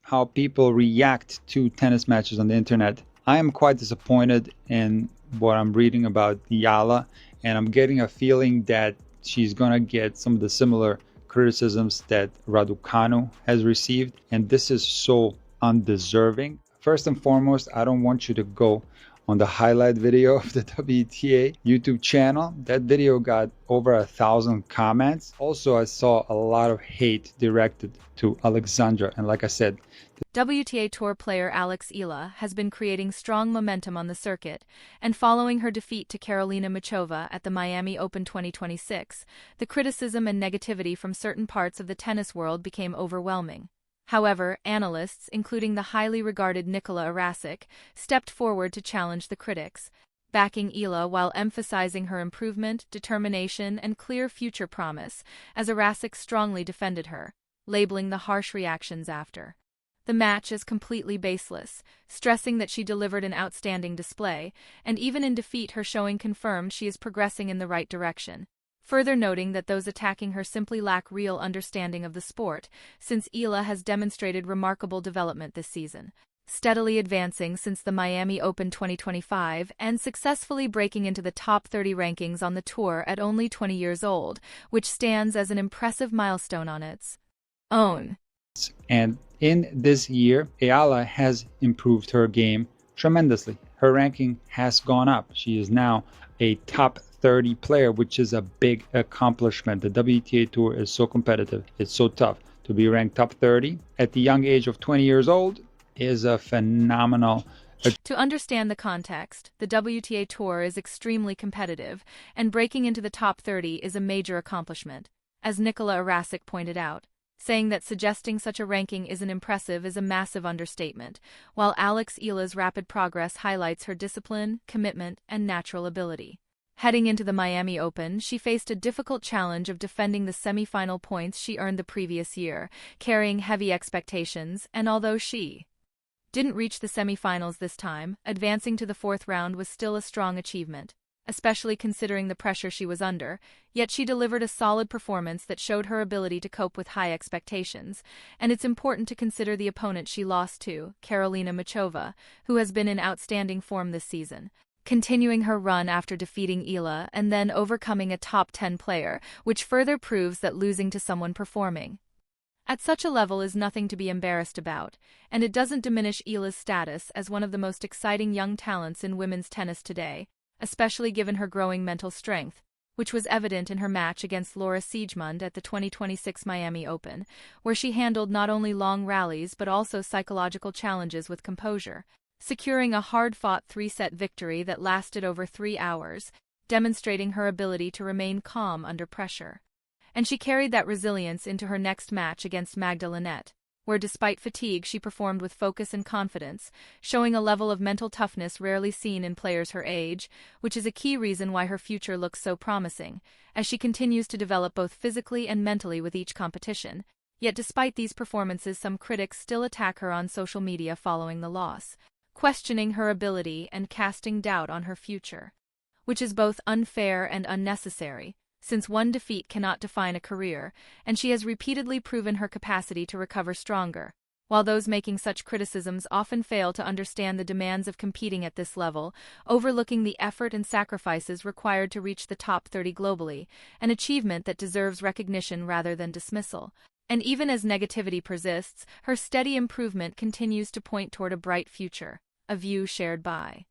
how people react to tennis matches on the internet. I am quite disappointed in what I'm reading about Eala, and I'm getting a feeling that she's gonna get some of the similar criticisms that Raducanu has received, and this is so undeserving. First and foremost, I don't want you to go on the highlight video of the WTA YouTube channel. That video got over 1,000 comments. Also, I saw a lot of hate directed to Alexandra, and like I said, WTA Tour player Eala has been creating strong momentum on the circuit, and following her defeat to Karolína Muchová at the Miami Open 2026, the criticism and negativity from certain parts of the tennis world became overwhelming. However, analysts, including the highly regarded Nikola Erasic, stepped forward to challenge the critics, backing Eala while emphasizing her improvement, determination, and clear future promise, as Erasic strongly defended her, labeling the harsh reactions after the match as completely baseless, stressing that she delivered an outstanding display, and even in defeat her showing confirmed she is progressing in the right direction. Further noting that those attacking her simply lack real understanding of the sport, since Eala has demonstrated remarkable development this season, steadily advancing since the Miami Open 2025 and successfully breaking into the top 30 rankings on the tour at only 20 years old, which stands as an impressive milestone on its own. And in this year, Eala has improved her game tremendously. Her ranking has gone up. She is now a top 30 player, which is a big accomplishment. The WTA Tour is so competitive. It's so tough. To be ranked top 30 at the young age of 20 years old is a phenomenal. To understand the context, the WTA Tour is extremely competitive, and breaking into the top 30 is a major accomplishment, as Nikola Erasic pointed out, saying that suggesting such a ranking isn't impressive is a massive understatement, while Eala's rapid progress highlights her discipline, commitment, and natural ability. Heading into the Miami Open, she faced a difficult challenge of defending the semi-final points she earned the previous year, carrying heavy expectations, and although she didn't reach the semi-finals this time, advancing to the fourth round was still a strong achievement, especially considering the pressure she was under, yet she delivered a solid performance that showed her ability to cope with high expectations, and it's important to consider the opponent she lost to, Karolína Muchová, who has been in outstanding form this season, continuing her run after defeating Eala and then overcoming a top 10 player, which further proves that losing to someone performing at such a level is nothing to be embarrassed about, and it doesn't diminish Eala's status as one of the most exciting young talents in women's tennis today, especially given her growing mental strength, which was evident in her match against Laura Siegemund at the 2026 Miami Open, where she handled not only long rallies but also psychological challenges with composure, securing a hard-fought 3-set victory that lasted over 3 hours, demonstrating her ability to remain calm under pressure. And she carried that resilience into her next match against Magda, where despite fatigue she performed with focus and confidence, showing a level of mental toughness rarely seen in players her age, which is a key reason why her future looks so promising, as she continues to develop both physically and mentally with each competition. Yet despite these performances, some critics still attack her on social media following the loss, questioning her ability and casting doubt on her future, which is both unfair and unnecessary, since one defeat cannot define a career, and she has repeatedly proven her capacity to recover stronger, while those making such criticisms often fail to understand the demands of competing at this level, overlooking the effort and sacrifices required to reach the top 30 globally, an achievement that deserves recognition rather than dismissal. And even as negativity persists, her steady improvement continues to point toward a bright future, a view shared by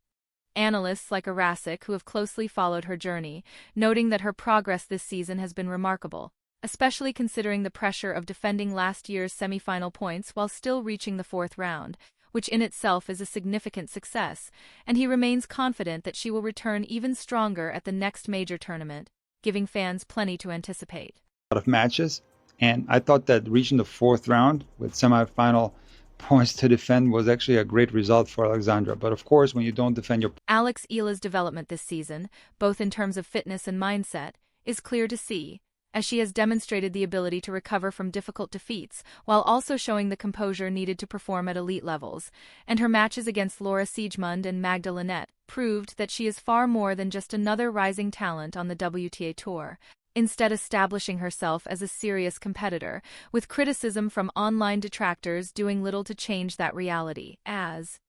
analysts like Erasic, who have closely followed her journey, noting that her progress this season has been remarkable, especially considering the pressure of defending last year's semi-final points while still reaching the fourth round, which in itself is a significant success, and he remains confident that she will return even stronger at the next major tournament, giving fans plenty to anticipate. A lot of matches, and I thought that reaching the fourth round with semi-final points to defend was actually a great result for Alexandra. But of course, when you don't defend your... Eala's development this season, both in terms of fitness and mindset, is clear to see, as she has demonstrated the ability to recover from difficult defeats, while also showing the composure needed to perform at elite levels, and her matches against Laura Siegemund and Magda proved that she is far more than just another rising talent on the WTA Tour. instead establishing herself as a serious competitor, with criticism from online detractors doing little to change that reality, as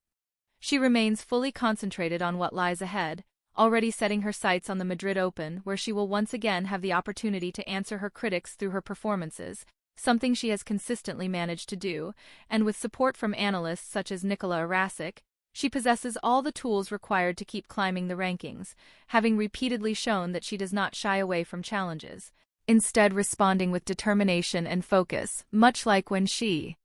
she remains fully concentrated on what lies ahead, already setting her sights on the Madrid Open, where she will once again have the opportunity to answer her critics through her performances, something she has consistently managed to do, and with support from analysts such as Nikola Erasic, she possesses all the tools required to keep climbing the rankings, having repeatedly shown that she does not shy away from challenges, instead responding with determination and focus, much like when she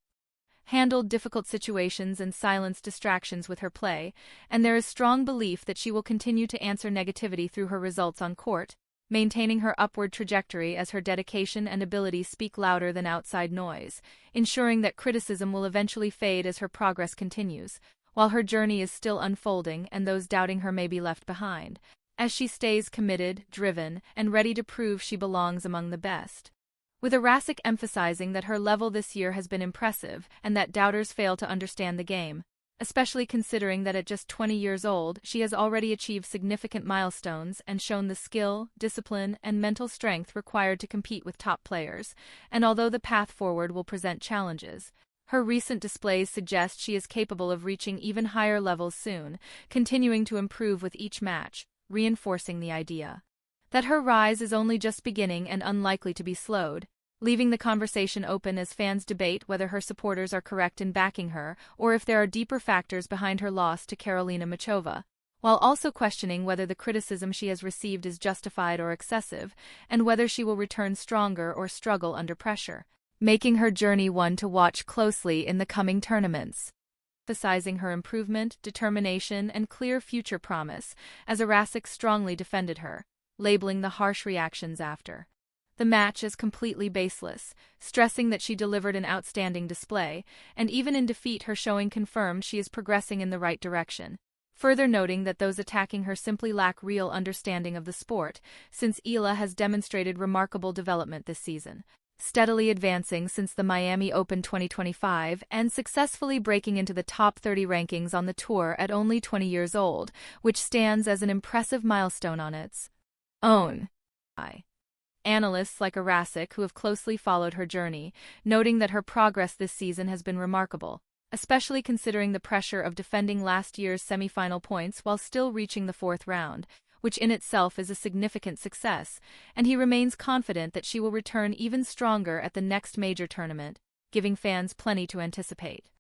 handled difficult situations and silenced distractions with her play, and there is strong belief that she will continue to answer negativity through her results on court, maintaining her upward trajectory as her dedication and ability speak louder than outside noise, ensuring that criticism will eventually fade as her progress continues, while her journey is still unfolding and those doubting her may be left behind, as she stays committed, driven, and ready to prove she belongs among the best. With Erasic emphasizing that her level this year has been impressive and that doubters fail to understand the game, especially considering that at just 20 years old she has already achieved significant milestones and shown the skill, discipline, and mental strength required to compete with top players, and although the path forward will present challenges, her recent displays suggest she is capable of reaching even higher levels soon, continuing to improve with each match, reinforcing the idea that her rise is only just beginning and unlikely to be slowed, leaving the conversation open as fans debate whether her supporters are correct in backing her or if there are deeper factors behind her loss to Karolína Muchová, while also questioning whether the criticism she has received is justified or excessive, and whether she will return stronger or struggle under pressure, making her journey one to watch closely in the coming tournaments. Emphasizing her improvement, determination, and clear future promise, as Erasic strongly defended her, labeling the harsh reactions after the match as completely baseless, stressing that she delivered an outstanding display, and even in defeat her showing confirmed she is progressing in the right direction, further noting that those attacking her simply lack real understanding of the sport, since Eala has demonstrated remarkable development this season, steadily advancing since the Miami Open 2025 and successfully breaking into the top 30 rankings on the tour at only 20 years old, which stands as an impressive milestone on its own. Analysts like Erasic, who have closely followed her journey, noting that her progress this season has been remarkable, especially considering the pressure of defending last year's semifinal points while still reaching the fourth round, which in itself is a significant success, and he remains confident that she will return even stronger at the next major tournament, giving fans plenty to anticipate.